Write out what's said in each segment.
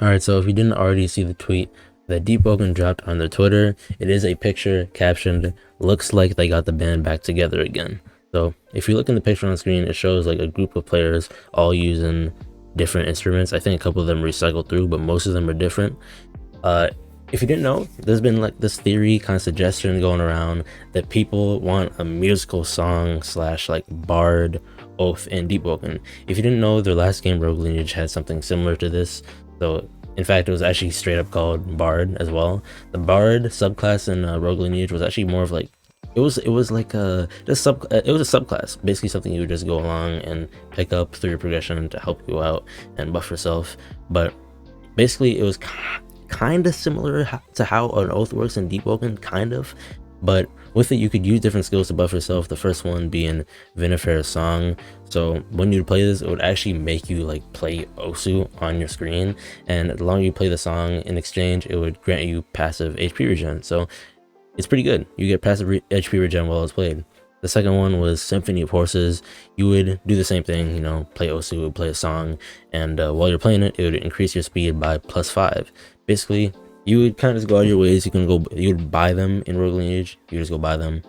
Alright, so if you didn't already see the tweet that Deepwoken dropped on their Twitter, it is a picture captioned, "Looks like they got the band back together again." So if you look in the picture on the screen, it shows like a group of players all using different instruments. I think a couple of them recycled through, but most of them are different. Uh, if you didn't know, there's been like this theory kind of suggestion going around that people want a musical song slash like bard oath in Deepwoken. If you didn't know, their last game, Rogue Lineage, had something similar to this. So in fact, it was actually straight up called Bard as well. The Bard subclass in Rogue Lineage was actually more of like it was like a it was a subclass, basically something you would just go along and pick up through your progression to help you out and buff yourself. But basically, it was kind of similar to how an oath works in Deepwoken, kind of. But with it, you could use different skills to buff yourself. The first one being Vinifer's Song. So when you play this, it would actually make you like play Osu on your screen, and the longer you play the song, in exchange, it would grant you passive HP regen. So it's pretty good. You get passive HP regen while it's played. The second one was Symphony of Horses. You would do the same thing, you know, play Osu, play a song, and while you're playing it, it would increase your speed by +5. Basically, you would kind of just go out your ways. You would buy them in Rogue Lineage. You just go buy them,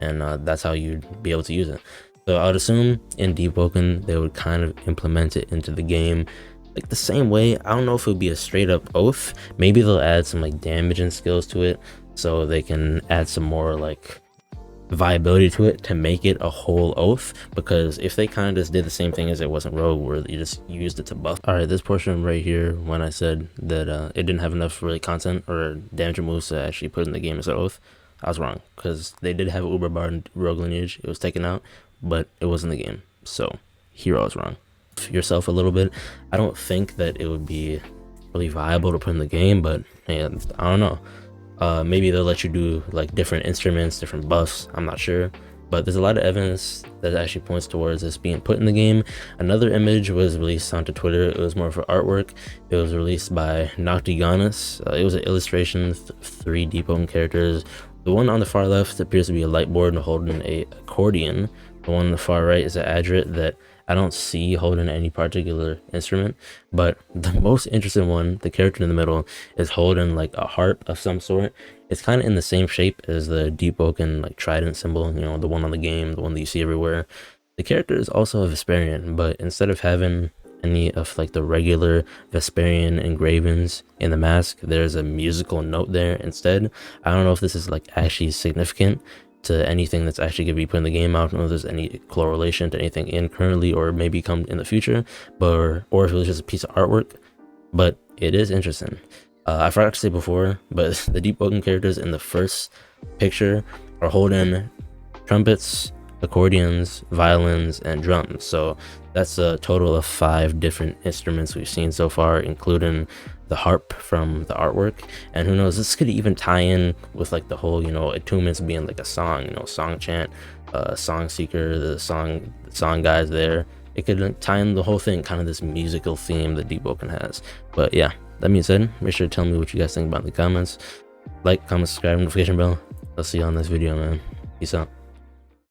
and that's how you'd be able to use it. So I would assume in Deepwoken they would kind of implement it into the game like the same way. I don't know if it would be a straight up oath. Maybe they'll add some like damage and skills to it, so they can add some more like viability to it to make it a whole oath. Because if they kind of just did the same thing as it wasn't Rogue, where you just used it to buff. All right, this portion right here, when I said that it didn't have enough really content or damage moves to actually put in the game as an oath, I was wrong, because they did have Uber Bar in Rogue Lineage. It was taken out, but it was in the game. So here I was wrong. Yourself a little bit. I don't think that it would be really viable to put in the game, but man, I don't know. Maybe they'll let you do like different instruments, different buffs. I'm not sure, but there's a lot of evidence that actually points towards this being put in the game. Another image was released onto Twitter. It was more for artwork. It was released by Noctiganus. It was an illustration of 3 Deepwoken characters. The one on the far left appears to be a light board holding a accordion. The one on the far right is an adret that I don't see holding any particular instrument, but the most interesting one, the character in the middle, is holding like a harp of some sort. It's kind of in the same shape as the Deepwoken like trident symbol, you know, the one on the game, the one that you see everywhere. The character is also a Vesperian, but instead of having any of like the regular Vesperian engravings in the mask, there's a musical note there instead. I don't know if this is like actually significant to anything that's actually going to be put in the game. I don't know if there's any correlation to anything in currently or maybe come in the future, but or if it was just a piece of artwork. But it is interesting. I forgot to say before, but the Deepwoken characters in the first picture are holding trumpets, accordions, violins, and drums. So that's a total of 5 different instruments we've seen so far, including the harp from the artwork. And who knows, this could even tie in with like the whole, you know, attunements being like a song, you know, song chant, song seeker, the song guys there. It could tie in the whole thing, kind of this musical theme that Deepwoken has. But yeah, that being said, make sure to tell me what you guys think about in the comments. Like, comment, subscribe, notification bell. I'll see you on this video, man. Peace out.